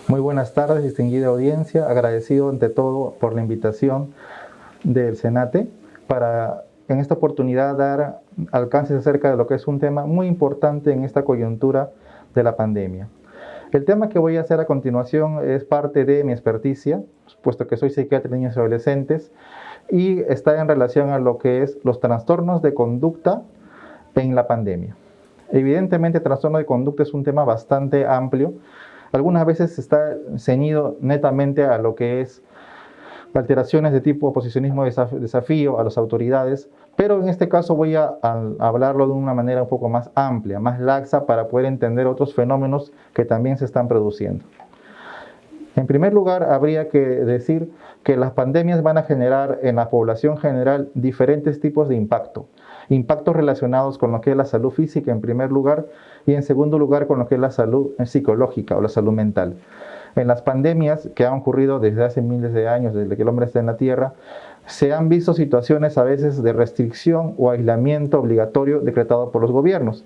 Muy buenas tardes, distinguida audiencia. Agradecido ante todo por la invitación del Senate para en esta oportunidad dar alcances acerca de lo que es un tema muy importante en esta coyuntura de la pandemia. El tema que voy a hacer a continuación es parte de mi experticia, puesto que soy psiquiatra de niños y adolescentes, y está en relación a lo que es los trastornos de conducta en la pandemia. Evidentemente, el trastorno de conducta es un tema bastante amplio. Algunas veces está ceñido netamente a lo que es alteraciones de tipo oposicionismo desafío a las autoridades, pero en este caso voy a hablarlo de una manera un poco más amplia, más laxa, para poder entender otros fenómenos que también se están produciendo. En primer lugar, habría que decir que las pandemias van a generar en la población general diferentes tipos de impacto. Impactos relacionados con lo que es la salud física en primer lugar y en segundo lugar con lo que es la salud psicológica o la salud mental. En las pandemias que han ocurrido desde hace miles de años, desde que el hombre está en la Tierra, se han visto situaciones a veces de restricción o aislamiento obligatorio decretado por los gobiernos.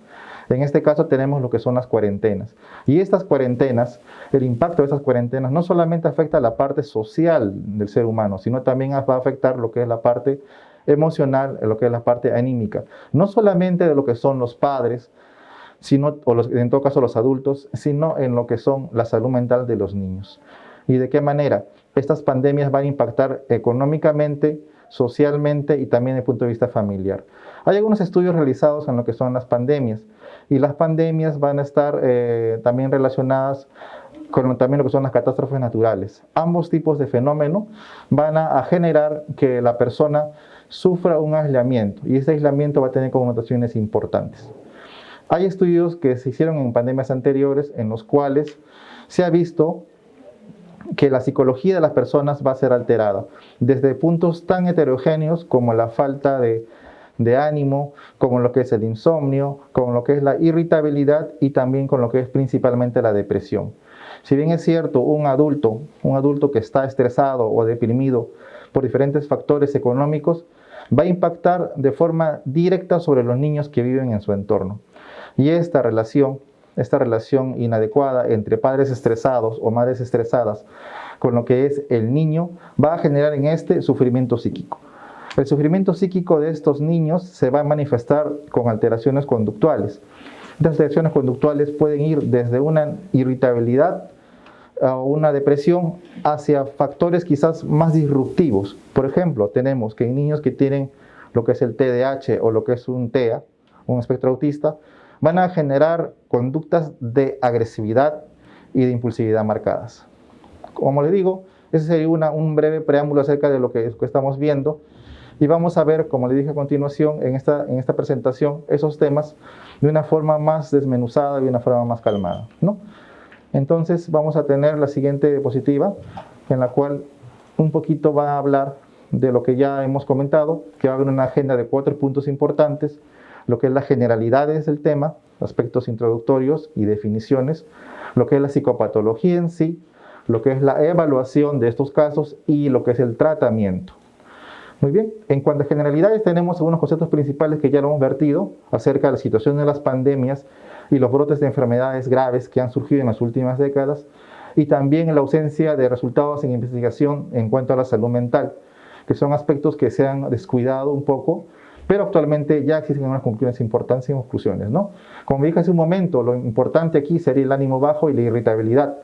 En este caso tenemos lo que son las cuarentenas. Y estas cuarentenas, el impacto de estas cuarentenas no solamente afecta a la parte social del ser humano, sino también va a afectar lo que es la parte emocional, lo que es la parte anímica. No solamente de lo que son los padres, sino, en todo caso los adultos, sino en lo que son la salud mental de los niños. ¿Y de qué manera? Estas pandemias van a impactar económicamente, socialmente y también desde el punto de vista familiar. Hay algunos estudios realizados en lo que son las pandemias, y las pandemias van a estar también relacionadas con también lo que son las catástrofes naturales. Ambos tipos de fenómenos van a generar que la persona sufra un aislamiento, y ese aislamiento va a tener connotaciones importantes. Hay estudios que se hicieron en pandemias anteriores en los cuales se ha visto que la psicología de las personas va a ser alterada, desde puntos tan heterogéneos como la falta de ánimo, como lo que es el insomnio, como lo que es la irritabilidad y también con lo que es principalmente la depresión. Si bien es cierto, un adulto que está estresado o deprimido por diferentes factores económicos, va a impactar de forma directa sobre los niños que viven en su entorno. Y esta relación inadecuada entre padres estresados o madres estresadas con lo que es el niño va a generar en este sufrimiento psíquico. El sufrimiento psíquico de estos niños se va a manifestar con alteraciones conductuales. Estas alteraciones conductuales pueden ir desde una irritabilidad a una depresión hacia factores quizás más disruptivos. Por ejemplo, tenemos que en niños que tienen lo que es el TDAH o lo que es un TEA, un espectro autista, van a generar conductas de agresividad y de impulsividad marcadas. Como le digo, ese sería un breve preámbulo acerca de lo que estamos viendo. Y vamos a ver, como le dije a continuación, en esta presentación, esos temas de una forma más desmenuzada y de una forma más calmada, ¿no? Entonces vamos a tener la siguiente diapositiva, en la cual un poquito va a hablar de lo que ya hemos comentado, que va a haber una agenda de 4 puntos importantes, lo que es las generalidades del tema, aspectos introductorios y definiciones, lo que es la psicopatología en sí, lo que es la evaluación de estos casos y lo que es el tratamiento. Muy bien, en cuanto a generalidades tenemos algunos conceptos principales que ya lo hemos vertido acerca de la situación de las pandemias y los brotes de enfermedades graves que han surgido en las últimas décadas, y también la ausencia de resultados en investigación en cuanto a la salud mental, que son aspectos que se han descuidado un poco, pero actualmente ya existen unas conclusiones importantes y conclusiones, ¿no? Como dije hace un momento, lo importante aquí sería el ánimo bajo y la irritabilidad,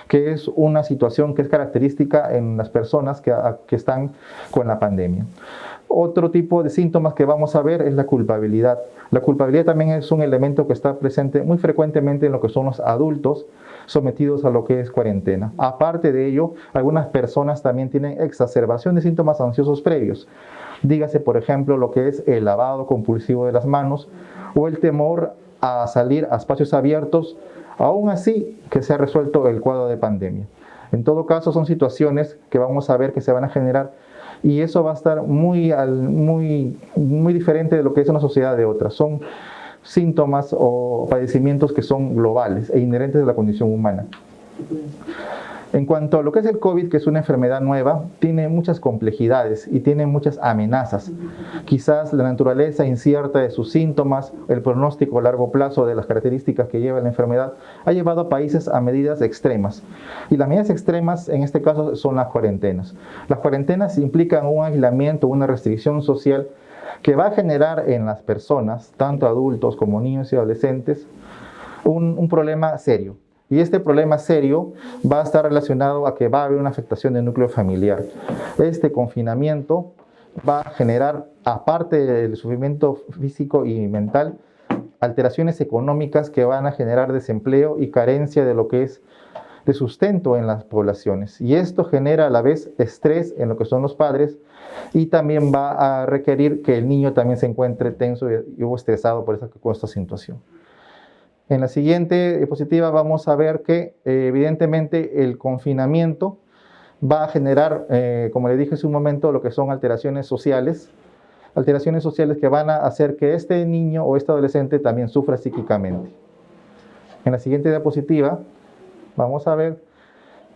que es una situación que es característica en las personas que están con la pandemia. Otro tipo de síntomas que vamos a ver es la culpabilidad. La culpabilidad también es un elemento que está presente muy frecuentemente en lo que son los adultos sometidos a lo que es cuarentena. Aparte de ello, algunas personas también tienen exacerbación de síntomas ansiosos previos. Dígase, por ejemplo, lo que es el lavado compulsivo de las manos o el temor a salir a espacios abiertos, aún así que se ha resuelto el cuadro de pandemia. En todo caso, son situaciones que vamos a ver que se van a generar, y eso va a estar muy diferente de lo que es una sociedad de otras. Son síntomas o padecimientos que son globales e inherentes de la condición humana. En cuanto a lo que es el COVID, que es una enfermedad nueva, tiene muchas complejidades y tiene muchas amenazas. Quizás la naturaleza incierta de sus síntomas, el pronóstico a largo plazo de las características que lleva la enfermedad, ha llevado a países a medidas extremas. Y las medidas extremas, en este caso, son las cuarentenas. Las cuarentenas implican un aislamiento, una restricción social que va a generar en las personas, tanto adultos como niños y adolescentes, un problema serio. Y este problema serio va a estar relacionado a que va a haber una afectación del núcleo familiar. Este confinamiento va a generar, aparte del sufrimiento físico y mental, alteraciones económicas que van a generar desempleo y carencia de lo que es de sustento en las poblaciones. Y esto genera a la vez estrés en lo que son los padres y también va a requerir que el niño también se encuentre tenso y estresado por esta situación. En la siguiente diapositiva vamos a ver que evidentemente el confinamiento va a generar, como le dije hace un momento, lo que son alteraciones sociales que van a hacer que este niño o este adolescente también sufra psíquicamente. En la siguiente diapositiva vamos a ver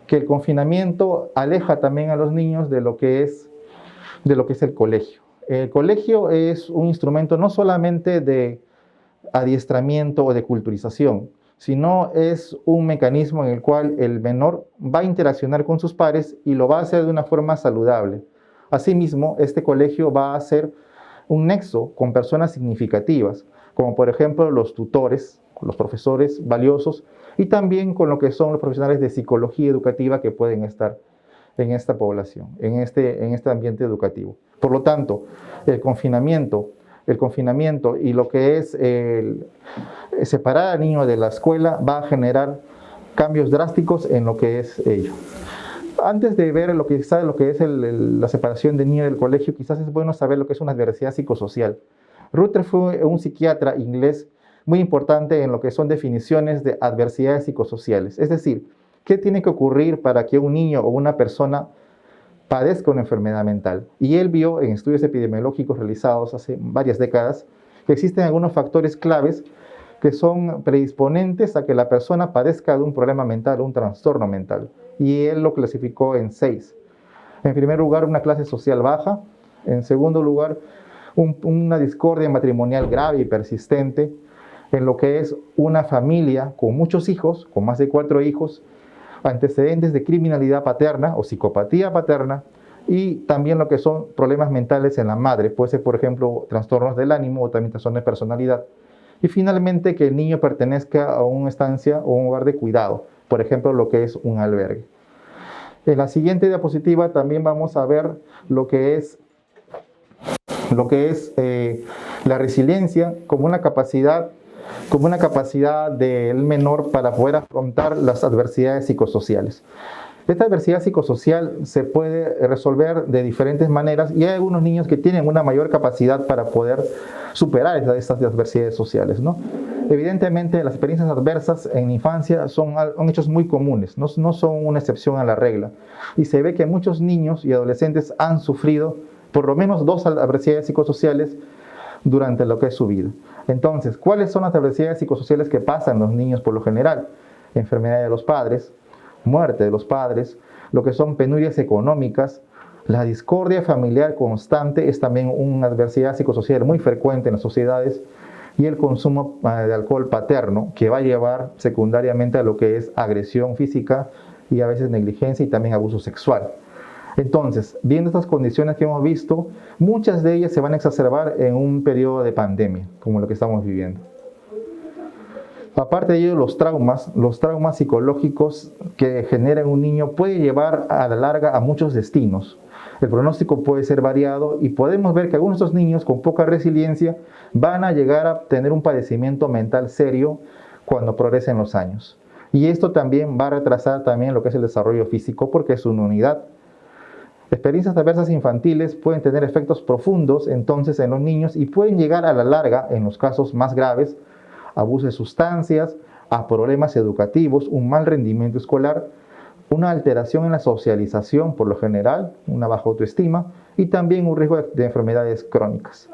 que el confinamiento aleja también a los niños de lo que es el colegio. El colegio es un instrumento no solamente de adiestramiento o de culturización, sino es un mecanismo en el cual el menor va a interaccionar con sus pares y lo va a hacer de una forma saludable. Asimismo, este colegio va a ser un nexo con personas significativas, como por ejemplo los tutores, los profesores valiosos, y también con lo que son los profesionales de psicología educativa que pueden estar en esta población, en este ambiente educativo. Por lo tanto, el confinamiento y lo que es separar al niño de la escuela va a generar cambios drásticos en lo que es ello. Antes de ver lo que es la separación del niño del colegio, quizás es bueno saber lo que es una adversidad psicosocial. Rutherford fue un psiquiatra inglés muy importante en lo que son definiciones de adversidades psicosociales. Es decir, ¿qué tiene que ocurrir para que un niño o una persona padezca una enfermedad mental? Y él vio en estudios epidemiológicos realizados hace varias décadas que existen algunos factores claves que son predisponentes a que la persona padezca de un problema mental, un trastorno mental. Y él lo clasificó en 6. En primer lugar, una clase social baja. En segundo lugar, una discordia matrimonial grave y persistente. En lo que es una familia con muchos hijos, con más de 4 hijos, antecedentes de criminalidad paterna o psicopatía paterna, y también lo que son problemas mentales en la madre. Puede ser, por ejemplo, trastornos del ánimo o también trastornos de personalidad. Y finalmente, que el niño pertenezca a una estancia o un hogar de cuidado, por ejemplo, lo que es un albergue. En la siguiente diapositiva también vamos a ver lo que es la resiliencia como una capacidad del menor para poder afrontar las adversidades psicosociales. Esta adversidad psicosocial se puede resolver de diferentes maneras y hay algunos niños que tienen una mayor capacidad para poder superar estas adversidades sociales, ¿no? Evidentemente, las experiencias adversas en la infancia son hechos muy comunes, no son una excepción a la regla. Y se ve que muchos niños y adolescentes han sufrido por lo menos 2 adversidades psicosociales durante lo que es su vida. Entonces, ¿cuáles son las adversidades psicosociales que pasan los niños por lo general? Enfermedad de los padres, muerte de los padres, lo que son penurias económicas, la discordia familiar constante es también una adversidad psicosocial muy frecuente en las sociedades, y el consumo de alcohol paterno, que va a llevar secundariamente a lo que es agresión física y a veces negligencia y también abuso sexual. Entonces, viendo estas condiciones que hemos visto, muchas de ellas se van a exacerbar en un periodo de pandemia, como lo que estamos viviendo. Aparte de ello, los traumas psicológicos que genera un niño puede llevar a la larga a muchos destinos. El pronóstico puede ser variado y podemos ver que algunos de estos niños con poca resiliencia van a llegar a tener un padecimiento mental serio cuando progresen los años. Y esto también va a retrasar también lo que es el desarrollo físico porque es una unidad. Experiencias adversas infantiles pueden tener efectos profundos entonces en los niños y pueden llegar a la larga, en los casos más graves, a abuso de sustancias, a problemas educativos, un mal rendimiento escolar, una alteración en la socialización por lo general, una baja autoestima y también un riesgo de enfermedades crónicas.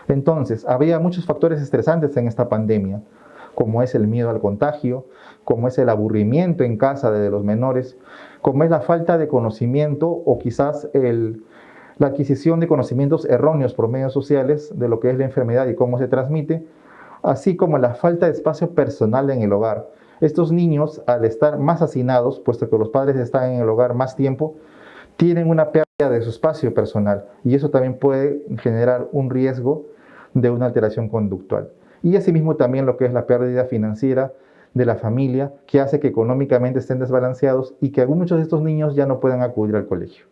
Entonces, había muchos factores estresantes en esta pandemia. como es el miedo al contagio, como es el aburrimiento en casa de los menores, como es la falta de conocimiento o quizás la adquisición de conocimientos erróneos por medios sociales de lo que es la enfermedad y cómo se transmite, así como la falta de espacio personal en el hogar. Estos niños, al estar más hacinados, puesto que los padres están en el hogar más tiempo, tienen una pérdida de su espacio personal y eso también puede generar un riesgo de una alteración conductual. Y asimismo también lo que es la pérdida financiera de la familia, que hace que económicamente estén desbalanceados y que muchos de estos niños ya no puedan acudir al colegio.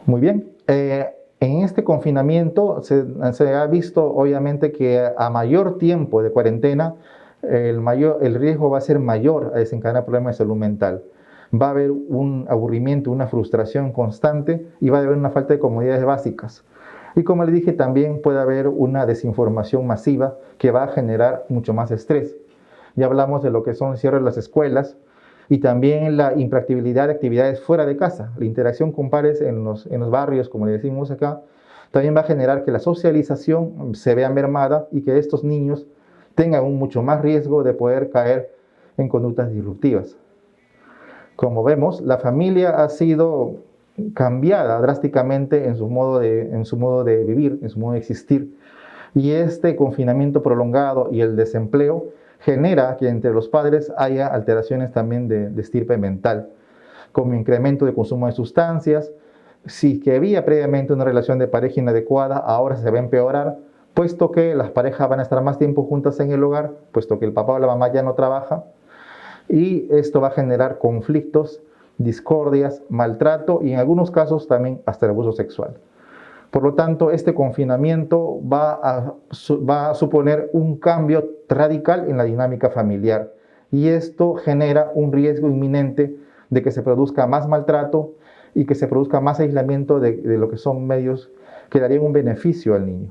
Muy bien. En este confinamiento se ha visto obviamente que a mayor tiempo de cuarentena, el riesgo va a ser mayor a desencadenar problemas de salud mental. Va a haber un aburrimiento, una frustración constante y va a haber una falta de comodidades básicas. Y como le dije, también puede haber una desinformación masiva que va a generar mucho más estrés. Ya hablamos de lo que son el cierre de las escuelas y también la impracticabilidad de actividades fuera de casa. La interacción con pares en los barrios, como le decimos acá, también va a generar que la socialización se vea mermada y que estos niños tengan mucho más riesgo de poder caer en conductas disruptivas. Como vemos, la familia ha sido cambiada drásticamente en su modo de vivir, en su modo de existir. Y este confinamiento prolongado y el desempleo genera que entre los padres haya alteraciones también de estirpe mental, como incremento de consumo de sustancias. Si que había previamente una relación de pareja inadecuada, ahora se va a empeorar, puesto que las parejas van a estar más tiempo juntas en el hogar, puesto que el papá o la mamá ya no trabaja, y esto va a generar conflictos, discordias, maltrato y en algunos casos también hasta el abuso sexual. Por lo tanto, este confinamiento va a suponer un cambio radical en la dinámica familiar y esto genera un riesgo inminente de que se produzca más maltrato y que se produzca más aislamiento de lo que son medios que darían un beneficio al niño.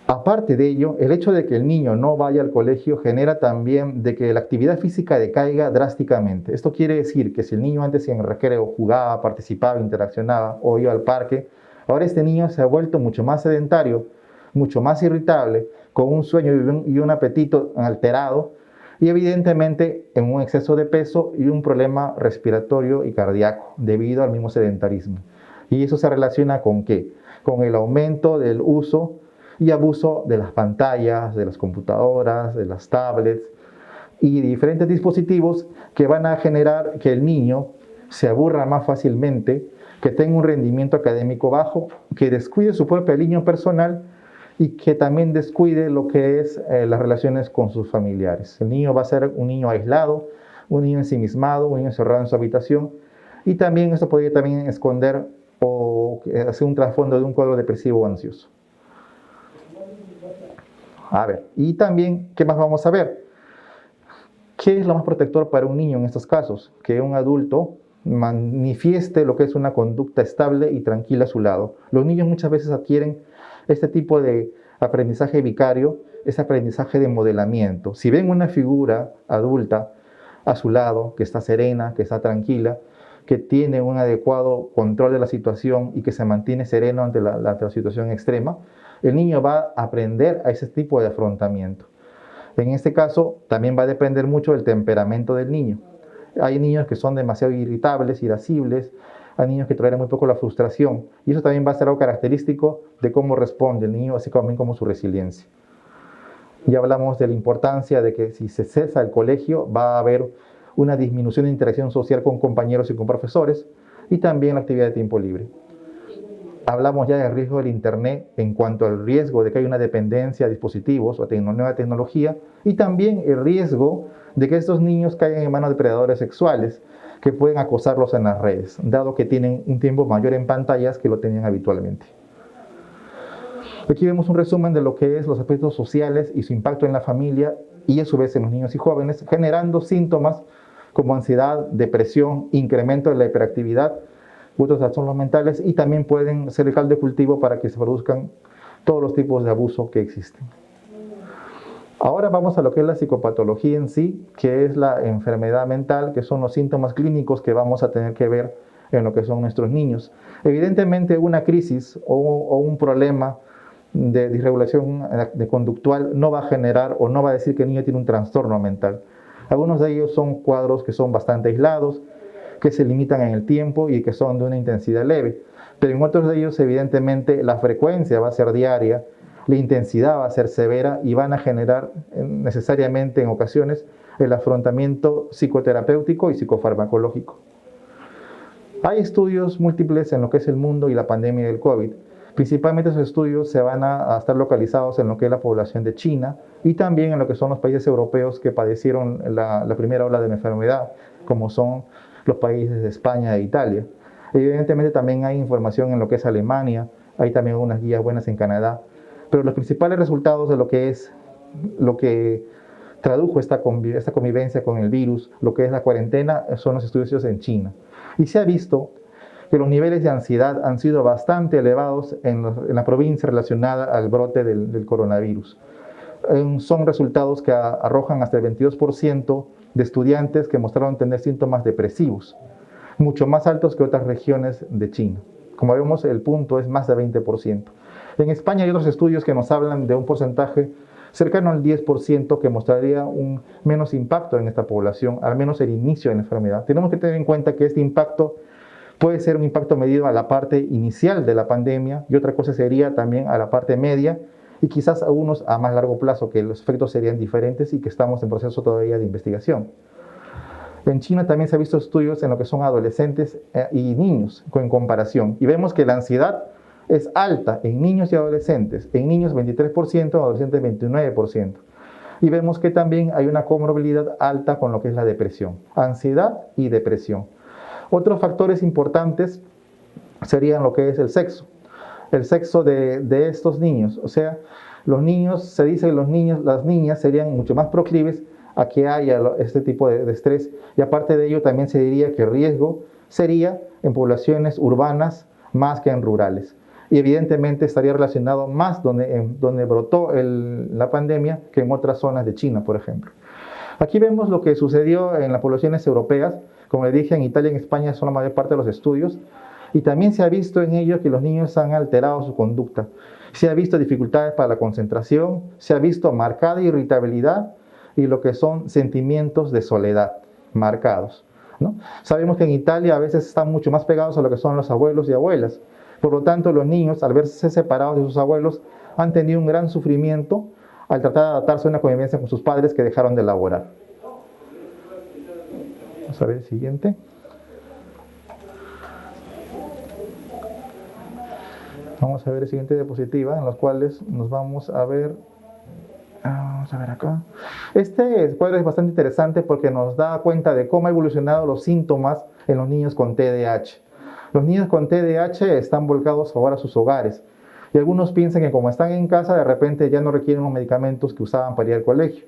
Aparte de ello, el hecho de que el niño no vaya al colegio genera también de que la actividad física decaiga drásticamente. Esto quiere decir que si el niño antes en el recreo jugaba, participaba, interaccionaba o iba al parque, ahora este niño se ha vuelto mucho más sedentario, mucho más irritable, con un sueño y un apetito alterado y evidentemente en un exceso de peso y un problema respiratorio y cardíaco debido al mismo sedentarismo. Y eso se relaciona con ¿qué? Con el aumento del uso y abuso de las pantallas, de las computadoras, de las tablets y diferentes dispositivos que van a generar que el niño se aburra más fácilmente, que tenga un rendimiento académico bajo, que descuide su propia línea personal y que también descuide lo que es las relaciones con sus familiares. El niño va a ser un niño aislado, un niño ensimismado, un niño encerrado en su habitación y también eso podría también esconder o hacer un trasfondo de un cuadro depresivo o ansioso. A ver, y también, ¿qué más vamos a ver? ¿Qué es lo más protector para un niño en estos casos? Que un adulto manifieste lo que es una conducta estable y tranquila a su lado. Los niños muchas veces adquieren este tipo de aprendizaje vicario, ese aprendizaje de modelamiento. Si ven una figura adulta a su lado, que está serena, que está tranquila, que tiene un adecuado control de la situación y que se mantiene sereno ante la situación extrema, el niño va a aprender a ese tipo de afrontamiento. En este caso, también va a depender mucho del temperamento del niño. Hay niños que son demasiado irritables, irascibles, hay niños que toleran muy poco la frustración, y eso también va a ser algo característico de cómo responde el niño, así como su resiliencia. Ya hablamos de la importancia de que si se cesa el colegio, va a haber una disminución de interacción social con compañeros y con profesores, y también la actividad de tiempo libre. Hablamos ya del riesgo del Internet en cuanto al riesgo de que haya una dependencia a dispositivos o a nueva tecnología y también el riesgo de que estos niños caigan en manos de predadores sexuales que pueden acosarlos en las redes, dado que tienen un tiempo mayor en pantallas que lo tenían habitualmente. Aquí vemos un resumen de lo que es los aspectos sociales y su impacto en la familia y a su vez en los niños y jóvenes, generando síntomas como ansiedad, depresión, incremento de la hiperactividad, u otros trastornos mentales y también pueden ser el caldo de cultivo para que se produzcan todos los tipos de abuso que existen. Ahora vamos a lo que es la psicopatología en sí, que es la enfermedad mental, que son los síntomas clínicos que vamos a tener que ver en lo que son nuestros niños. Evidentemente una crisis o un problema de disregulación de conductual no va a generar o no va a decir que el niño tiene un trastorno mental. Algunos de ellos son cuadros que son bastante aislados, que se limitan en el tiempo y que son de una intensidad leve. Pero en otros de ellos, evidentemente, la frecuencia va a ser diaria, la intensidad va a ser severa y van a generar necesariamente en ocasiones el afrontamiento psicoterapéutico y psicofarmacológico. Hay estudios múltiples en lo que es el mundo y la pandemia del COVID. Principalmente esos estudios se van a estar localizados en lo que es la población de China y también en lo que son los países europeos que padecieron la primera ola de la enfermedad, como son los países de España e Italia. Evidentemente también hay información en lo que es Alemania, hay también unas guías buenas en Canadá, pero los principales resultados de lo que tradujo esta convivencia con el virus, lo que es la cuarentena, son los estudios en China. Y se ha visto que los niveles de ansiedad han sido bastante elevados en la provincia relacionada al brote del coronavirus. Son resultados que arrojan hasta el 22% de estudiantes que mostraron tener síntomas depresivos, mucho más altos que otras regiones de China. Como vemos, el punto es más de 20%. En España hay otros estudios que nos hablan de un porcentaje cercano al 10% que mostraría un menos impacto en esta población, al menos el inicio de la enfermedad. Tenemos que tener en cuenta que este impacto puede ser un impacto medido a la parte inicial de la pandemia y otra cosa sería también a la parte media y quizás a unos a más largo plazo, que los efectos serían diferentes y que estamos en proceso todavía de investigación. En China también se han visto estudios en lo que son adolescentes y niños en comparación y vemos que la ansiedad es alta en niños y adolescentes, en niños 23%, en adolescentes 29%. Y vemos que también hay una comorbilidad alta con lo que es la depresión, ansiedad y depresión. Otros factores importantes serían lo que es el sexo de estos niños. O sea, los niños, se dice que las niñas serían mucho más proclives a que haya este tipo de estrés. Y aparte de ello, también se diría que el riesgo sería en poblaciones urbanas más que en rurales. Y evidentemente estaría relacionado más donde brotó la pandemia que en otras zonas de China, por ejemplo. Aquí vemos lo que sucedió en las poblaciones europeas. Como le dije, en Italia y en España son la mayor parte de los estudios. Y también se ha visto en ello que los niños han alterado su conducta. Se ha visto dificultades para la concentración, se ha visto marcada irritabilidad y lo que son sentimientos de soledad marcados, ¿no? Sabemos que en Italia a veces están mucho más pegados a lo que son los abuelos y abuelas. Por lo tanto, los niños, al verse separados de sus abuelos, han tenido un gran sufrimiento al tratar de adaptarse a una convivencia con sus padres que dejaron de laborar. Vamos a ver el siguiente. Vamos a ver el siguiente diapositiva, en los cuales nos vamos a ver. Vamos a ver acá. Este cuadro es bastante interesante porque nos da cuenta de cómo han evolucionado los síntomas en los niños con TDAH. Los niños con TDAH están volcados ahora a sus hogares. Y algunos piensan que como están en casa, de repente ya no requieren los medicamentos que usaban para ir al colegio.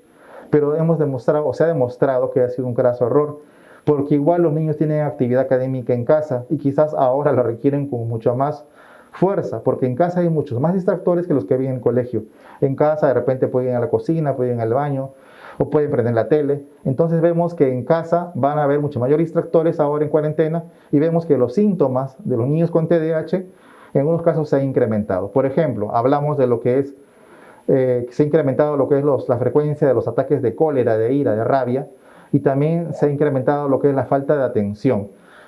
Pero se ha demostrado que ha sido un graso error, porque igual los niños tienen actividad académica en casa y quizás ahora la requieren con mucho más fuerza, porque en casa hay muchos más distractores que los que había en el colegio. En casa de repente pueden ir a la cocina, pueden ir al baño o pueden prender la tele. Entonces vemos que en casa van a haber muchos mayores distractores ahora en cuarentena y vemos que los síntomas de los niños con TDAH en algunos casos se han incrementado. Por ejemplo, hablamos de lo que es, se ha incrementado lo que es la frecuencia de los ataques de cólera, de ira, de rabia y también se ha incrementado lo que es la falta de atención.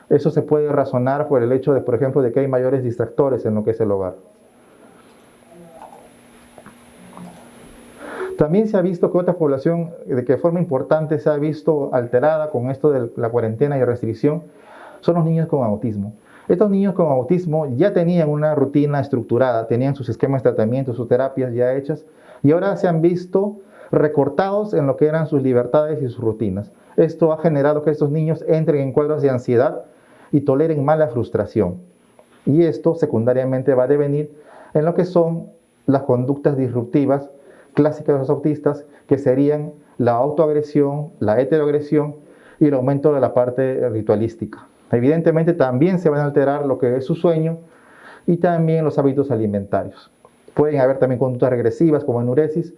Eso se puede razonar por el hecho de, por ejemplo, de que hay mayores distractores en lo que es el hogar. También se ha visto que otra población de que forma importante se ha visto alterada con esto de la cuarentena y restricción son los niños con autismo. Estos niños con autismo ya tenían una rutina estructurada, tenían sus esquemas de tratamiento, sus terapias ya hechas y ahora se han visto recortados en lo que eran sus libertades y sus rutinas. Esto ha generado que estos niños entren en cuadros de ansiedad y toleren más la frustración. Y esto secundariamente va a devenir en lo que son las conductas disruptivas clásicas de los autistas, que serían la autoagresión, la heteroagresión y el aumento de la parte ritualística. Evidentemente también se van a alterar lo que es su sueño y también los hábitos alimentarios. Pueden haber también conductas regresivas como enuresis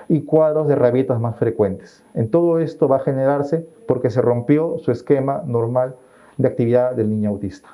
y cuadros de rabietas más frecuentes. En todo esto va a generarse porque se rompió su esquema normal de actividad del niño autista.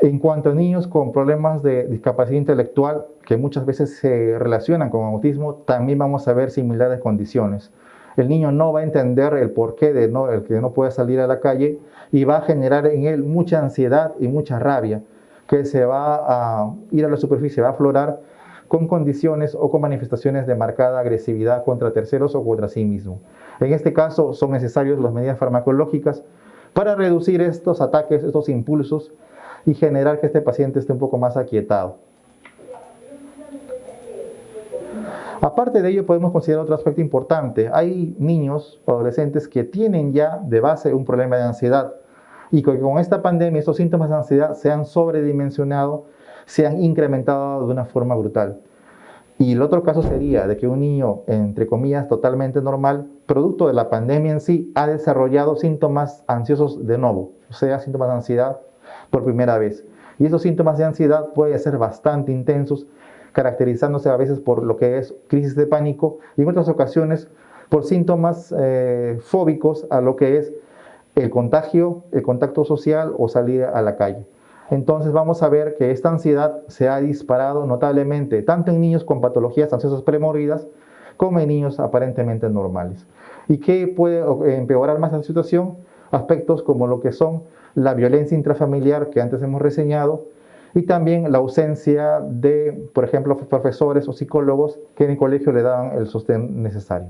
En cuanto a niños con problemas de discapacidad intelectual, que muchas veces se relacionan con autismo, también vamos a ver similares condiciones. El niño no va a entender el porqué de el que no puede salir a la calle y va a generar en él mucha ansiedad y mucha rabia, que se va a ir a la superficie, va a aflorar con condiciones o con manifestaciones de marcada agresividad contra terceros o contra sí mismo. En este caso son necesarias las medidas farmacológicas para reducir estos ataques, estos impulsos y generar que este paciente esté un poco más aquietado. Aparte de ello, podemos considerar otro aspecto importante. Hay niños o adolescentes que tienen ya de base un problema de ansiedad y que con esta pandemia estos síntomas de ansiedad se han sobredimensionado, se han incrementado de una forma brutal. Y el otro caso sería de que un niño, entre comillas, totalmente normal, producto de la pandemia en sí, ha desarrollado síntomas ansiosos de nuevo, o sea, síntomas de ansiedad por primera vez. Y esos síntomas de ansiedad pueden ser bastante intensos, caracterizándose a veces por lo que es crisis de pánico y en otras ocasiones por síntomas fóbicos a lo que es el contagio, el contacto social o salir a la calle. Entonces vamos a ver que esta ansiedad se ha disparado notablemente tanto en niños con patologías ansiosas premórbidas como en niños aparentemente normales. ¿Y qué puede empeorar más la situación? Aspectos como lo que son la violencia intrafamiliar que antes hemos reseñado y también la ausencia de, por ejemplo, profesores o psicólogos que en el colegio le daban el sostén necesario.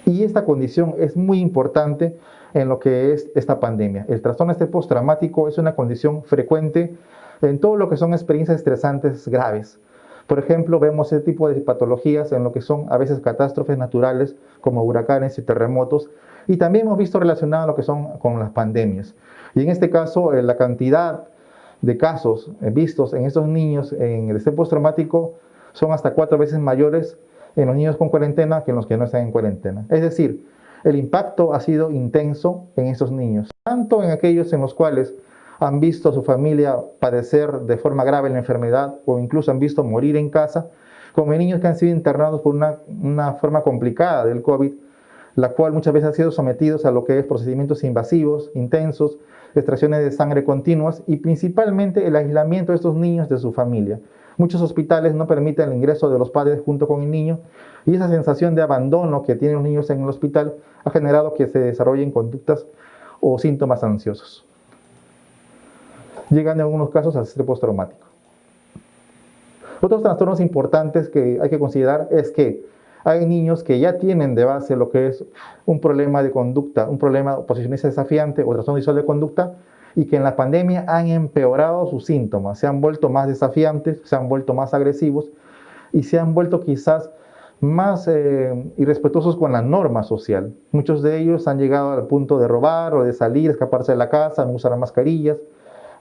Y esta condición es muy importante en lo que es esta pandemia. El trastorno este postraumático es una condición frecuente en todo lo que son experiencias estresantes graves. Por ejemplo, vemos ese tipo de patologías en lo que son a veces catástrofes naturales como huracanes y terremotos, y también hemos visto relacionado lo que son con las pandemias. Y en este caso, la cantidad de casos vistos en estos niños en el estrés postraumático son hasta 4 veces mayores en los niños con cuarentena que en los que no están en cuarentena. Es decir, el impacto ha sido intenso en estos niños, tanto en aquellos en los cuales han visto a su familia padecer de forma grave la enfermedad o incluso han visto morir en casa, como en niños que han sido internados por una forma complicada del COVID, la cual muchas veces han sido sometidos a lo que es procedimientos invasivos, intensos, extracciones de sangre continuas y principalmente el aislamiento de estos niños de su familia. Muchos hospitales no permiten el ingreso de los padres junto con el niño y esa sensación de abandono que tienen los niños en el hospital ha generado que se desarrollen conductas o síntomas ansiosos, llegando en algunos casos al estrés postraumático. Otros trastornos importantes que hay que considerar es que hay niños que ya tienen de base lo que es un problema de conducta, un problema oposicionista desafiante o trastorno visual de conducta, y que en la pandemia han empeorado sus síntomas, se han vuelto más desafiantes, se han vuelto más agresivos y se han vuelto quizás más irrespetuosos con la norma social. Muchos de ellos han llegado al punto de robar o de salir, escaparse de la casa, no usar mascarillas,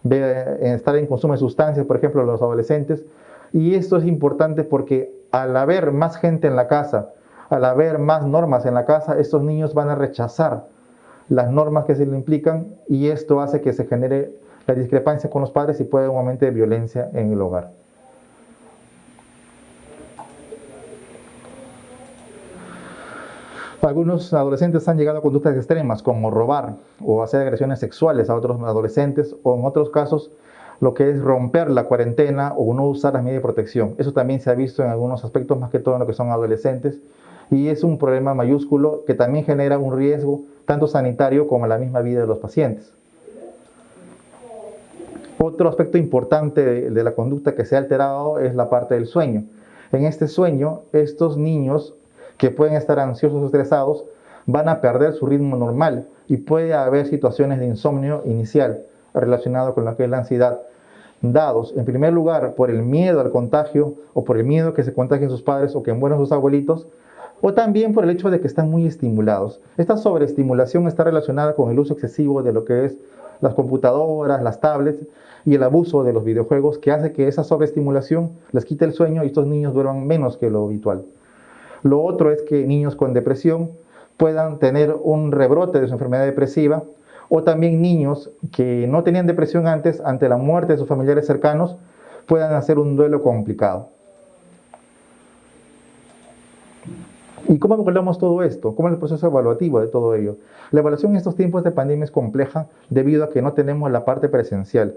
estar en consumo de sustancias, por ejemplo, los adolescentes. Y esto es importante porque al haber más gente en la casa, al haber más normas en la casa, estos niños van a rechazar las normas que se le implican y esto hace que se genere la discrepancia con los padres y puede haber un aumento de violencia en el hogar. Algunos adolescentes han llegado a conductas extremas como robar o hacer agresiones sexuales a otros adolescentes o en otros casos lo que es romper la cuarentena o no usar las medidas de protección. Eso también se ha visto en algunos aspectos, más que todo en lo que son adolescentes, y es un problema mayúsculo que también genera un riesgo tanto sanitario como en la misma vida de los pacientes. Otro aspecto importante de la conducta que se ha alterado es la parte del sueño. En este sueño, estos niños que pueden estar ansiosos o estresados van a perder su ritmo normal y puede haber situaciones de insomnio inicial relacionado con lo que es la ansiedad, dados en primer lugar por el miedo al contagio o por el miedo que se contagien sus padres o que mueran sus abuelitos, o también por el hecho de que están muy estimulados. Esta sobreestimulación está relacionada con el uso excesivo de lo que es las computadoras, las tablets y el abuso de los videojuegos, que hace que esa sobreestimulación les quite el sueño y estos niños duerman menos que lo habitual. Lo otro es que niños con depresión puedan tener un rebrote de su enfermedad depresiva, o también niños que no tenían depresión antes, ante la muerte de sus familiares cercanos, puedan hacer un duelo complicado. ¿Y cómo evaluamos todo esto? ¿Cómo es el proceso evaluativo de todo ello? La evaluación en estos tiempos de pandemia es compleja debido a que no tenemos la parte presencial.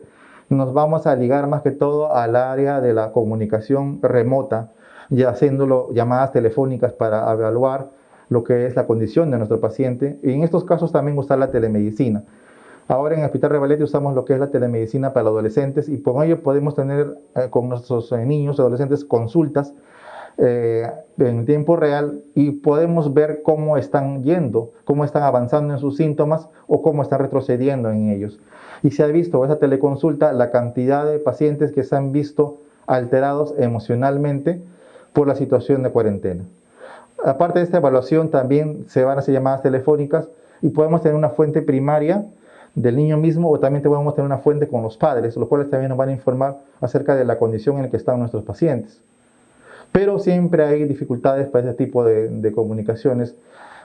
Nos vamos a ligar más que todo al área de la comunicación remota, ya haciéndolo llamadas telefónicas para evaluar lo que es la condición de nuestro paciente. Y en estos casos también usar la telemedicina. Ahora en el Hospital Revalete usamos lo que es la telemedicina para los adolescentes y por ello podemos tener con nuestros niños y adolescentes consultas en tiempo real y podemos ver cómo están yendo, cómo están avanzando en sus síntomas o cómo están retrocediendo en ellos. Y se ha visto esa teleconsulta la cantidad de pacientes que se han visto alterados emocionalmente por la situación de cuarentena. Aparte de esta evaluación también se van a hacer llamadas telefónicas y podemos tener una fuente primaria del niño mismo o también podemos tener una fuente con los padres, los cuales también nos van a informar acerca de la condición en la que están nuestros pacientes. Pero siempre hay dificultades para ese tipo de comunicaciones.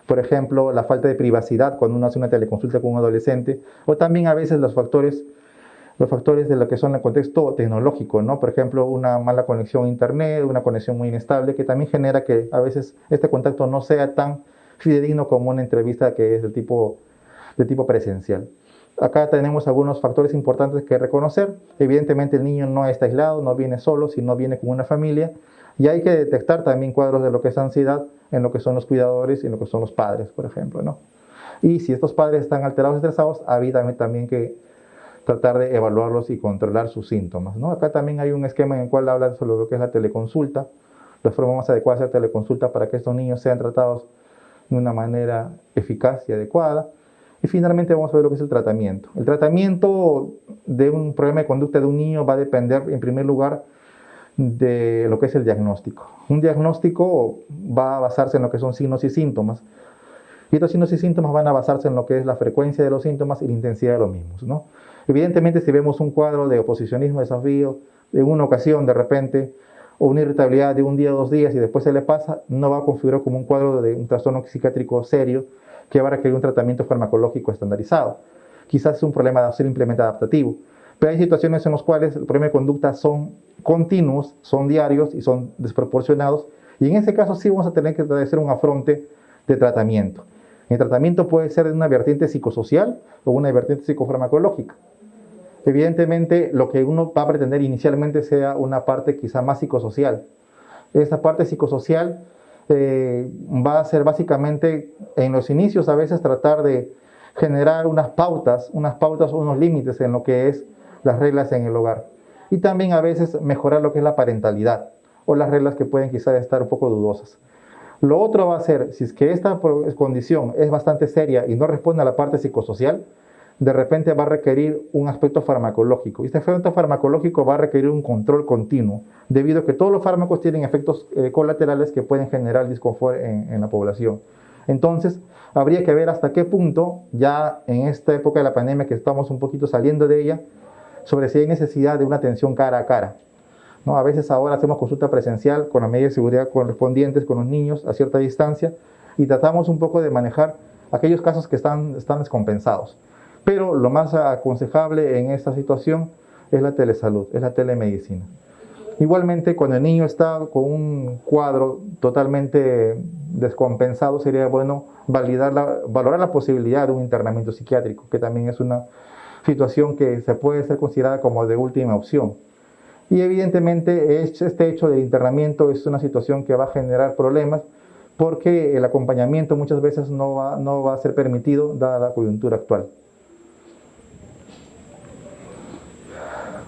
Por ejemplo, la falta de privacidad cuando uno hace una teleconsulta con un adolescente, o también a veces los factores de lo que son el contexto tecnológico, ¿no? Por ejemplo, una mala conexión a internet, una conexión muy inestable, que también genera que a veces este contacto no sea tan fidedigno como una entrevista que es de tipo presencial. Acá tenemos algunos factores importantes que reconocer. Evidentemente el niño no está aislado, no viene solo, sino viene con una familia. Y hay que detectar también cuadros de lo que es ansiedad en lo que son los cuidadores y en lo que son los padres, por ejemplo, ¿no? Y si estos padres están alterados, estresados, había también que tratar de evaluarlos y controlar sus síntomas, ¿no? Acá también hay un esquema en el cual habla sobre lo que es la teleconsulta, la forma más adecuada de hacer teleconsulta para que estos niños sean tratados de una manera eficaz y adecuada. Y finalmente vamos a ver lo que es el tratamiento. El tratamiento de un problema de conducta de un niño va a depender, en primer lugar, de lo que es el diagnóstico. Un diagnóstico va a basarse en lo que son signos y síntomas. Y estos signos y síntomas van a basarse en lo que es la frecuencia de los síntomas y la intensidad de los mismos, ¿no? Evidentemente, si vemos un cuadro de oposicionismo, desafío, en una ocasión de repente, o una irritabilidad de un día o 2 días y después se le pasa, no va a configurar como un cuadro de un trastorno psiquiátrico serio que va a requerir un tratamiento farmacológico estandarizado. Quizás es un problema simplemente adaptativo. Pero hay situaciones en las cuales el problema de conducta son continuos, son diarios y son desproporcionados. Y en ese caso sí vamos a tener que hacer un afronte de tratamiento. El tratamiento puede ser de una vertiente psicosocial o una vertiente psicofarmacológica. Evidentemente, lo que uno va a pretender inicialmente sea una parte quizá más psicosocial. Esta parte psicosocial va a ser básicamente en los inicios a veces tratar de generar unas pautas o unos límites en lo que es las reglas en el hogar. Y también a veces mejorar lo que es la parentalidad o las reglas que pueden quizás estar un poco dudosas. Lo otro va a ser, si es que esta condición es bastante seria y no responde a la parte psicosocial, de repente va a requerir un aspecto farmacológico. Y este aspecto farmacológico va a requerir un control continuo, debido a que todos los fármacos tienen efectos colaterales que pueden generar disconfort en la población. Entonces, habría que ver hasta qué punto, ya en esta época de la pandemia que estamos un poquito saliendo de ella, sobre si hay necesidad de una atención cara a cara, ¿no? A veces ahora hacemos consulta presencial con las medidas de seguridad correspondientes con los niños a cierta distancia y tratamos un poco de manejar aquellos casos que están descompensados. Pero lo más aconsejable en esta situación es la telesalud, es la telemedicina. Igualmente, cuando el niño está con un cuadro totalmente descompensado, sería bueno valorar la posibilidad de un internamiento psiquiátrico, que también es una situación que se puede ser considerada como de última opción. Y evidentemente este hecho de internamiento es una situación que va a generar problemas porque el acompañamiento muchas veces no va a ser permitido dada la coyuntura actual.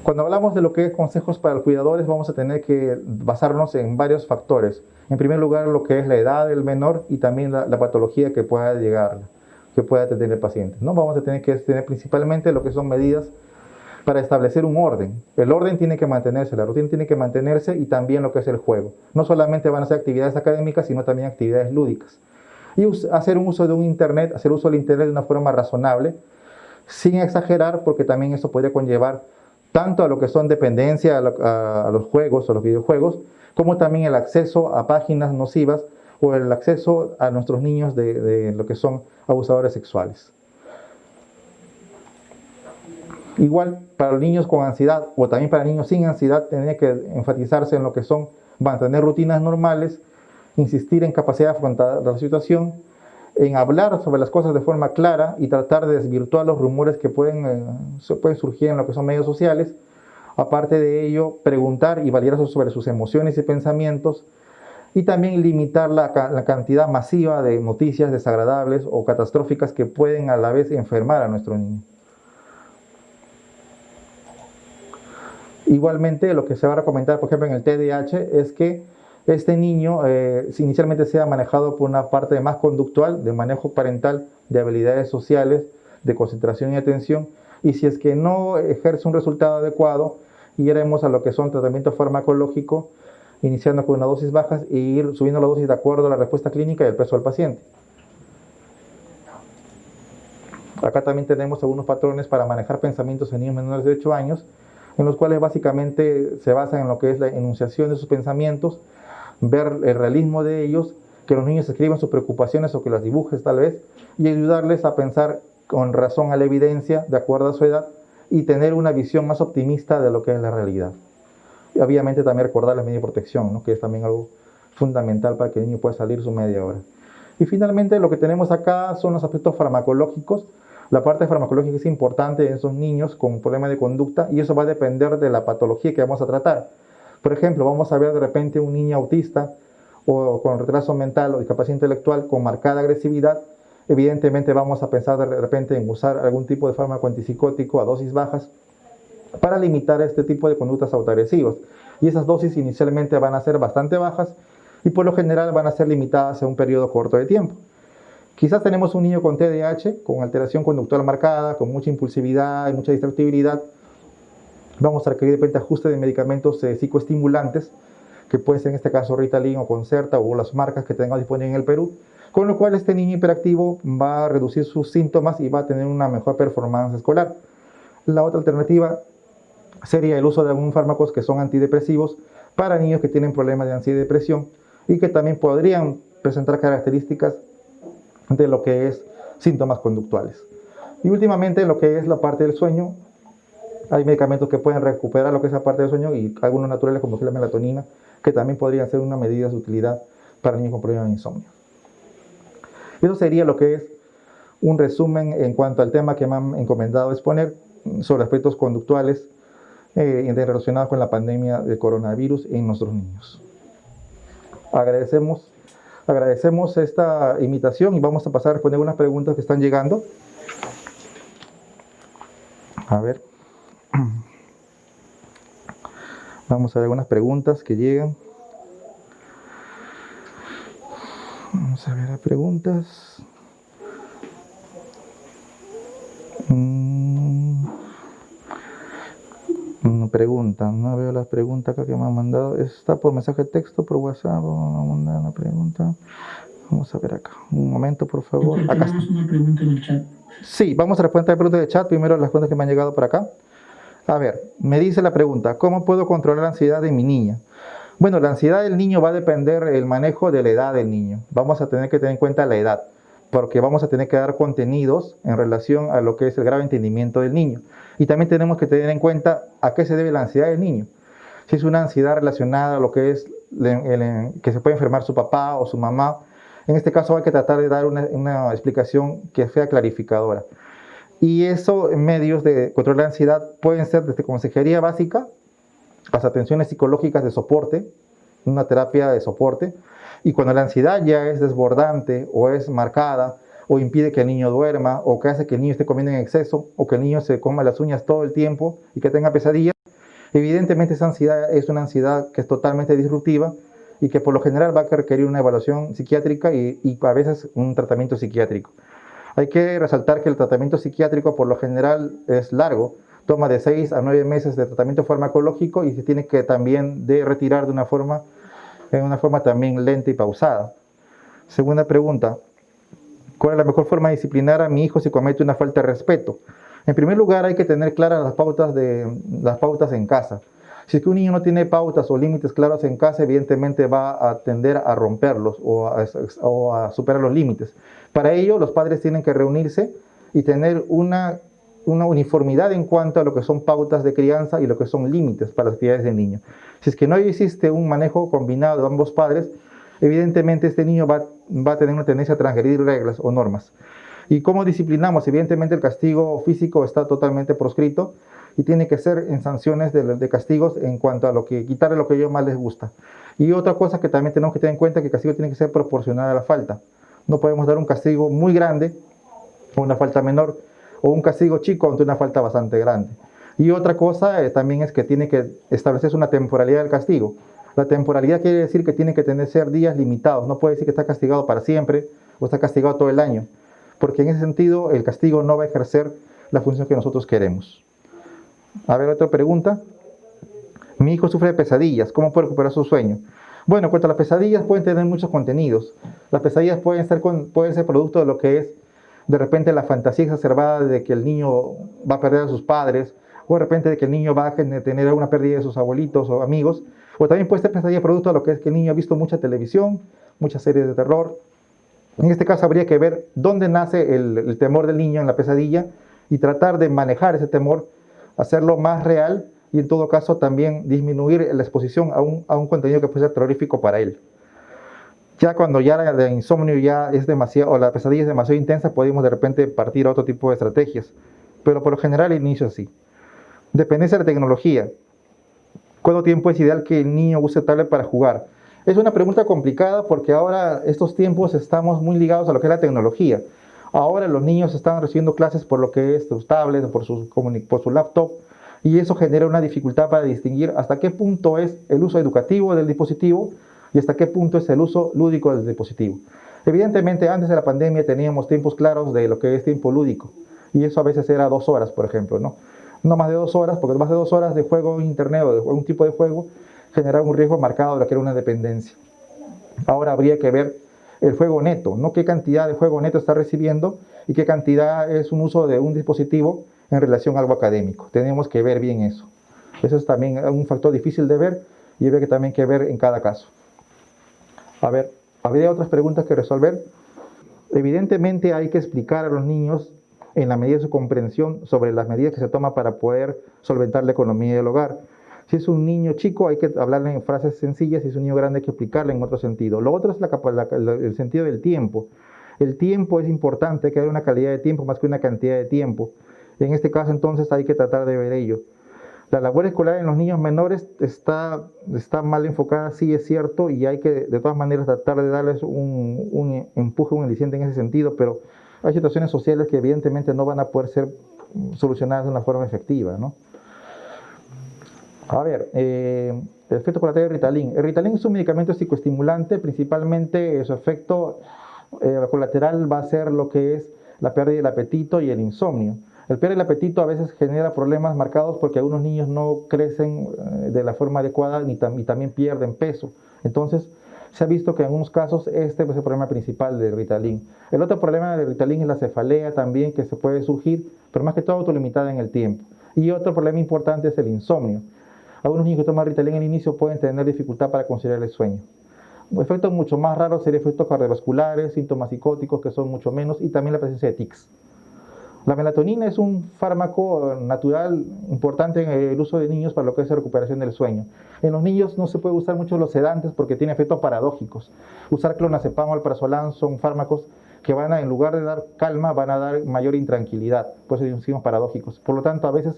Cuando hablamos de lo que es consejos para los cuidadores, vamos a tener que basarnos en varios factores. En primer lugar, lo que es la edad del menor y también la patología que pueda tener el paciente, ¿no? Vamos a tener que tener principalmente lo que son medidas para establecer un orden. El orden tiene que mantenerse, la rutina tiene que mantenerse y también lo que es el juego. No solamente van a ser actividades académicas, sino también actividades lúdicas. Y hacer un uso de un internet, hacer uso del internet de una forma razonable, sin exagerar, porque también eso podría conllevar tanto a lo que son dependencia a los juegos o los videojuegos, como también el acceso a páginas nocivas o el acceso a nuestros niños de lo que son abusadores sexuales. Igual, para los niños con ansiedad o también para niños sin ansiedad, tendría que enfatizarse en lo que son mantener rutinas normales, insistir en capacidad de afrontar la situación, en hablar sobre las cosas de forma clara y tratar de desvirtuar los rumores que pueden surgir en lo que son medios sociales. Aparte de ello, preguntar y validar sobre sus emociones y pensamientos, y también limitar la cantidad masiva de noticias desagradables o catastróficas que pueden a la vez enfermar a nuestro niño. Igualmente, lo que se va a recomendar, por ejemplo, en el TDAH es que este niño inicialmente sea manejado por una parte más conductual, de manejo parental, de habilidades sociales, de concentración y atención, y si es que no ejerce un resultado adecuado, iremos a lo que son tratamientos farmacológicos, iniciando con una dosis baja e ir subiendo la dosis de acuerdo a la respuesta clínica y el peso del paciente. Acá también tenemos algunos patrones para manejar pensamientos en niños menores de 8 años, en los cuales básicamente se basan en lo que es la enunciación de sus pensamientos, ver el realismo de ellos, que los niños escriban sus preocupaciones o que las dibujes tal vez, y ayudarles a pensar con razón a la evidencia, de acuerdo a su edad, y tener una visión más optimista de lo que es la realidad. Y obviamente también recordar las medidas de protección, ¿no? Que es también algo fundamental para que el niño pueda salir su media hora. Y finalmente lo que tenemos acá son los aspectos farmacológicos. La parte farmacológica es importante en esos niños con problemas de conducta y eso va a depender de la patología que vamos a tratar. Por ejemplo, vamos a ver de repente un niño autista o con retraso mental o discapacidad intelectual con marcada agresividad. Evidentemente vamos a pensar de repente en usar algún tipo de fármaco antipsicótico a dosis bajas para limitar este tipo de conductas autoagresivas. Y esas dosis inicialmente van a ser bastante bajas y por lo general van a ser limitadas a un periodo corto de tiempo. Quizás tenemos un niño con TDAH, con alteración conductual marcada, con mucha impulsividad y mucha distractibilidad. Vamos a requerir de repente ajuste de medicamentos psicoestimulantes, que pueden ser en este caso Ritalin o Concerta o las marcas que tengamos disponibles en el Perú, con lo cual este niño hiperactivo va a reducir sus síntomas y va a tener una mejor performance escolar. La otra alternativa sería el uso de algunos fármacos que son antidepresivos para niños que tienen problemas de ansiedad y depresión y que también podrían presentar características de lo que es síntomas conductuales. Y últimamente en lo que es la parte del sueño, hay medicamentos que pueden recuperar lo que es la parte del sueño y algunos naturales como la melatonina, que también podrían ser una medida de utilidad para niños con problemas de insomnio. Eso sería lo que es un resumen en cuanto al tema que me han encomendado exponer sobre aspectos conductuales relacionados con la pandemia de coronavirus en nuestros niños. Agradecemos esta invitación y vamos a pasar a responder unas preguntas que están llegando. A ver. Vamos a ver algunas preguntas que llegan. Vamos a ver las preguntas. Preguntan, no veo las preguntas acá que me han mandado. Está por mensaje de texto, por WhatsApp. Vamos a mandar una pregunta. Vamos a ver acá. Un momento, por favor. Acá tenemos una pregunta en el chat. Sí, vamos a responder a la pregunta del chat. Primero las preguntas que me han llegado por acá. A ver, me dice la pregunta, ¿cómo puedo controlar la ansiedad de mi niña? Bueno, la ansiedad del niño va a depender del manejo de la edad del niño. Vamos a tener que tener en cuenta la edad, porque vamos a tener que dar contenidos en relación a lo que es el grado de entendimiento del niño. Y también tenemos que tener en cuenta a qué se debe la ansiedad del niño. Si es una ansiedad relacionada a lo que es que se puede enfermar su papá o su mamá, en este caso hay que tratar de dar una explicación que sea clarificadora. Y eso en medios de control de la ansiedad pueden ser desde consejería básica, las atenciones psicológicas de soporte, una terapia de soporte, y cuando la ansiedad ya es desbordante o es marcada o impide que el niño duerma o que hace que el niño esté comiendo en exceso o que el niño se coma las uñas todo el tiempo y que tenga pesadillas, evidentemente esa ansiedad es una ansiedad que es totalmente disruptiva y que por lo general va a requerir una evaluación psiquiátrica y a veces un tratamiento psiquiátrico. Hay que resaltar que el tratamiento psiquiátrico por lo general es largo, toma de 6 a 9 meses de tratamiento farmacológico y se tiene que también retirar de una forma también lenta y pausada. Segunda pregunta, ¿cuál es la mejor forma de disciplinar a mi hijo si comete una falta de respeto? En primer lugar hay que tener claras las pautas en casa. Si es que un niño no tiene pautas o límites claros en casa, evidentemente va a tender a romperlos o a superar los límites. Para ello, los padres tienen que reunirse y tener una uniformidad en cuanto a lo que son pautas de crianza y lo que son límites para las actividades del niño. Si es que no existe un manejo combinado de ambos padres, evidentemente este niño va a tener una tendencia a transgredir reglas o normas. ¿Y cómo disciplinamos? Evidentemente el castigo físico está totalmente proscrito y tiene que ser en sanciones de castigos en cuanto a lo que quitarle lo que a ellos más les gusta. Y otra cosa que también tenemos que tener en cuenta es que el castigo tiene que ser proporcional a la falta. No podemos dar un castigo muy grande o una falta menor, o un castigo chico ante una falta bastante grande. Y otra cosa también es que tiene que establecerse una temporalidad del castigo. La temporalidad quiere decir que tiene que ser días limitados. No puede decir que está castigado para siempre o está castigado todo el año, porque en ese sentido el castigo no va a ejercer la función que nosotros queremos. A ver, otra pregunta. Mi hijo sufre de pesadillas, ¿cómo puede recuperar su sueño? Bueno, en cuanto a las pesadillas, pueden tener muchos contenidos. Las pesadillas pueden ser producto de lo que es de repente la fantasía exacerbada de que el niño va a perder a sus padres, o de repente de que el niño va a tener alguna pérdida de sus abuelitos o amigos, o también puede ser pesadilla producto de lo que es que el niño ha visto mucha televisión, muchas series de terror. En este caso habría que ver dónde nace el temor del niño en la pesadilla y tratar de manejar ese temor, hacerlo más real y en todo caso también disminuir la exposición a un contenido que puede ser terrorífico para él. Ya cuando ya la insomnio ya es demasiado, o la pesadilla es demasiado intensa, podemos de repente partir a otro tipo de estrategias. Pero por lo general el inicio así. Dependencia de la tecnología. ¿Cuánto tiempo es ideal que el niño use tablet para jugar? Es una pregunta complicada porque ahora estos tiempos estamos muy ligados a lo que es la tecnología. Ahora los niños están recibiendo clases por lo que es sus tablets, por su laptop, y eso genera una dificultad para distinguir hasta qué punto es el uso educativo del dispositivo y hasta qué punto es el uso lúdico del dispositivo. Evidentemente, antes de la pandemia teníamos tiempos claros de lo que es tiempo lúdico, y eso a veces era 2 horas, por ejemplo, ¿no? No más de 2 horas, porque más de 2 horas de juego en internet o de algún tipo de juego generaba un riesgo marcado de lo que era una dependencia. Ahora habría que ver el juego neto, no qué cantidad de juego neto está recibiendo y qué cantidad es un uso de un dispositivo en relación a algo académico. Tenemos que ver bien eso. Eso es también un factor difícil de ver y habría que también que ver en cada caso. A ver, ¿habría otras preguntas que resolver? Evidentemente hay que explicar a los niños en la medida de su comprensión sobre las medidas que se toman para poder solventar la economía del hogar. Si es un niño chico hay que hablarle en frases sencillas, si es un niño grande hay que explicarle en otro sentido. Lo otro es el sentido del tiempo. El tiempo es importante, hay que dar una calidad de tiempo más que una cantidad de tiempo. En este caso entonces hay que tratar de ver ello. La labor escolar en los niños menores está mal enfocada, sí es cierto, y hay que de todas maneras tratar de darles un empuje, un aliciente en ese sentido, pero hay situaciones sociales que evidentemente no van a poder ser solucionadas de una forma efectiva, ¿no? A ver, el efecto colateral del Ritalin. El Ritalin es un medicamento psicoestimulante, principalmente su efecto colateral va a ser lo que es la pérdida del apetito y el insomnio. El pérdida del apetito a veces genera problemas marcados porque algunos niños no crecen de la forma adecuada y también pierden peso. Entonces, se ha visto que en algunos casos este es el problema principal del Ritalin. El otro problema del Ritalin es la cefalea también que se puede surgir, pero más que todo autolimitada en el tiempo. Y otro problema importante es el insomnio. Algunos niños que toman Ritalin al inicio pueden tener dificultad para conciliar el sueño. Efectos mucho más raros serían efectos cardiovasculares, síntomas psicóticos que son mucho menos y también la presencia de tics. La melatonina es un fármaco natural importante en el uso de niños para lo que es la recuperación del sueño. En los niños no se puede usar mucho los sedantes porque tiene efectos paradójicos. Usar clonazepam o alprazolam son fármacos que van a, en lugar de dar calma, van a dar mayor intranquilidad. Por eso decimos paradójicos. Por lo tanto, a veces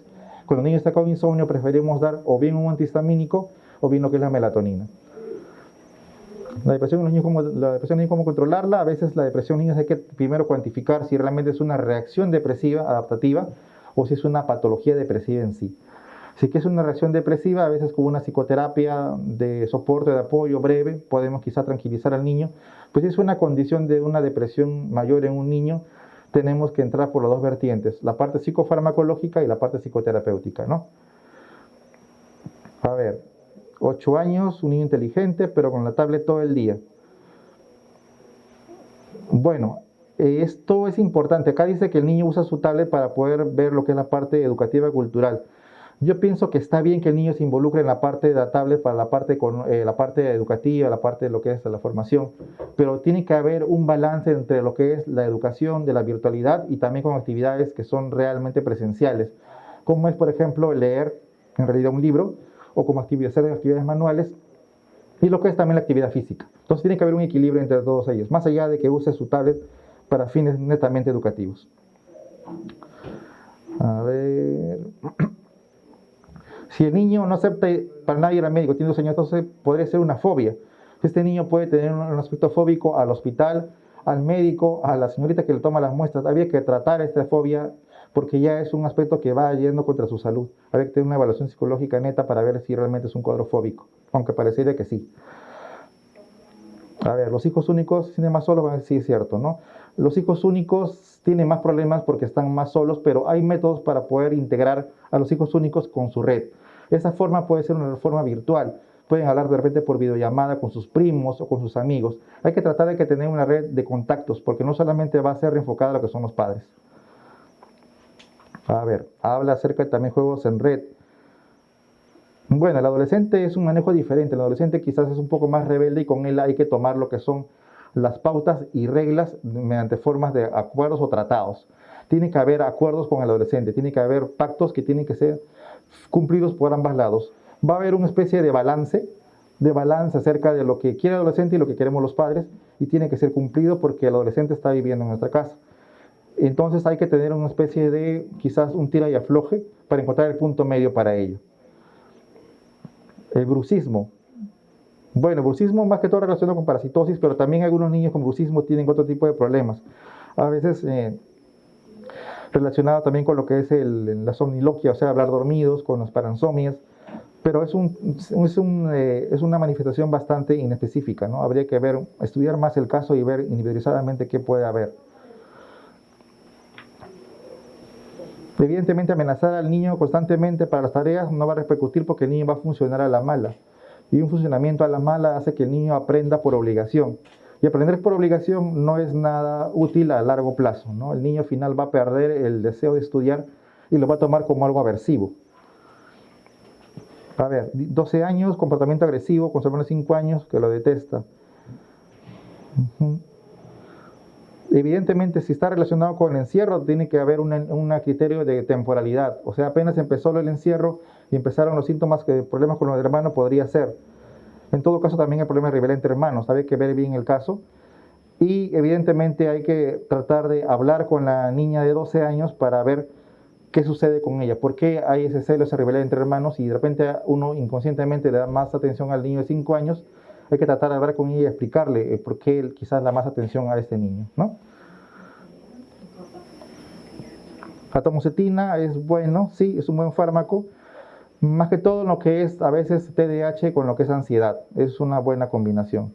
cuando el niño está con insomnio preferimos dar o bien un antihistamínico o bien lo que es la melatonina. La depresión en los niños, ¿cómo controlarla? A veces la depresión en niños hay que primero cuantificar si realmente es una reacción depresiva adaptativa o si es una patología depresiva en sí. Si es una reacción depresiva, a veces con una psicoterapia de soporte, de apoyo breve, podemos quizá tranquilizar al niño. Pues si es una condición de una depresión mayor en un niño, tenemos que entrar por las dos vertientes, la parte psicofarmacológica y la parte psicoterapéutica, ¿no? A ver, 8 años, un niño inteligente, pero con la tablet todo el día. Bueno, esto es importante. Acá dice que el niño usa su tablet para poder ver lo que es la parte educativa y cultural. Yo pienso que está bien que el niño se involucre en la parte de la tablet para la parte educativa, la parte de lo que es la formación, pero tiene que haber un balance entre lo que es la educación de la virtualidad y también con actividades que son realmente presenciales, como es, por ejemplo, leer en realidad un libro o como hacer actividades manuales y lo que es también la actividad física. Entonces tiene que haber un equilibrio entre todos ellos, más allá de que use su tablet para fines netamente educativos. A ver. Si el niño no acepta para nada ir al médico, tiene 2 años, entonces podría ser una fobia. Este niño puede tener un aspecto fóbico al hospital, al médico, a la señorita que le toma las muestras. Habría que tratar esta fobia porque ya es un aspecto que va yendo contra su salud. Habría que tener una evaluación psicológica neta para ver si realmente es un cuadro fóbico, aunque parecería que sí. A ver, los hijos únicos tienen más solos, sí es cierto, ¿no? Los hijos únicos tienen más problemas porque están más solos, pero hay métodos para poder integrar a los hijos únicos con su red. Esa forma puede ser una forma virtual. Pueden hablar de repente por videollamada con sus primos o con sus amigos. Hay que tratar de que tener una red de contactos, porque no solamente va a ser enfocada a lo que son los padres. A ver, habla acerca de también juegos en red. Bueno, el adolescente es un manejo diferente. El adolescente quizás es un poco más rebelde y con él hay que tomar lo que son las pautas y reglas mediante formas de acuerdos o tratados. Tiene que haber acuerdos con el adolescente, tiene que haber pactos que tienen que ser cumplidos por ambos lados. Va a haber una especie de balance acerca de lo que quiere el adolescente y lo que queremos los padres, y tiene que ser cumplido porque el adolescente está viviendo en nuestra casa. Entonces hay que tener una especie de quizás un tira y afloje para encontrar el punto medio para ello. El bruxismo. Bueno, el bruxismo más que todo relacionado con parasitosis, pero también algunos niños con bruxismo tienen otro tipo de problemas. A veces relacionado también con lo que es la somniloquia, o sea, hablar dormidos, con las paransomias, pero es una manifestación bastante inespecífica, ¿no? Habría que estudiar más el caso y ver individualizadamente qué puede haber. Evidentemente, amenazar al niño constantemente para las tareas no va a repercutir porque el niño va a funcionar a la mala. Y un funcionamiento a la mala hace que el niño aprenda por obligación. Y aprender por obligación no es nada útil a largo plazo, ¿no? El niño al final va a perder el deseo de estudiar y lo va a tomar como algo aversivo. A ver, 12 años, comportamiento agresivo, con su hermano de 5 años, que lo detesta. Evidentemente, si está relacionado con el encierro, tiene que haber un criterio de temporalidad. O sea, apenas empezó el encierro y empezaron los síntomas, que problemas con los hermanos podría ser. En todo caso, también el problema rival entre hermanos. Hay que ver bien el caso. Y evidentemente hay que tratar de hablar con la niña de 12 años para ver qué sucede con ella. ¿Por qué hay ese celo, esa rivalidad entre hermanos? Y de repente uno inconscientemente le da más atención al niño de 5 años. Hay que tratar de hablar con ella y explicarle por qué quizás da más atención a este niño, ¿no? Atomocetina es bueno, sí, es un buen fármaco. Más que todo lo que es a veces TDAH con lo que es ansiedad. Es una buena combinación.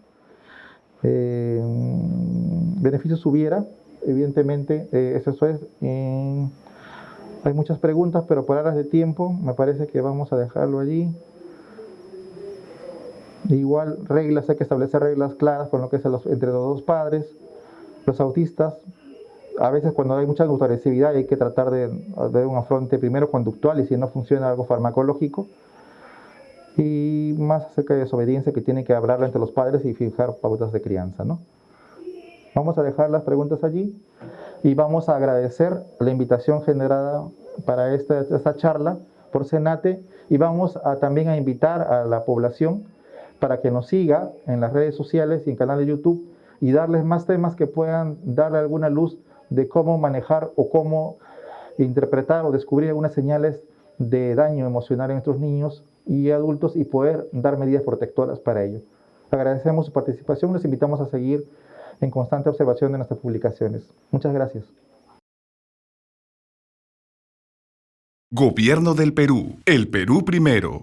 Beneficios hubiera, evidentemente, eso es. Hay muchas preguntas, pero por horas de tiempo me parece que vamos a dejarlo allí. Igual reglas, hay que establecer reglas claras con lo que es entre los dos padres. Los autistas, a veces cuando hay mucha autoagresividad hay que tratar de un afronte primero conductual y si no funciona algo farmacológico. Y más acerca de desobediencia que tiene que hablarlo entre los padres y fijar pautas de crianza, ¿no? Vamos a dejar las preguntas allí y vamos a agradecer la invitación generada para esta charla por Senate y vamos también a invitar a la población para que nos siga en las redes sociales y en el canal de YouTube y darles más temas que puedan darle alguna luz de cómo manejar o cómo interpretar o descubrir algunas señales de daño emocional en nuestros niños y adultos y poder dar medidas protectoras para ello. Agradecemos su participación, les invitamos a seguir en constante observación de nuestras publicaciones. Muchas gracias. Gobierno del Perú. El Perú primero.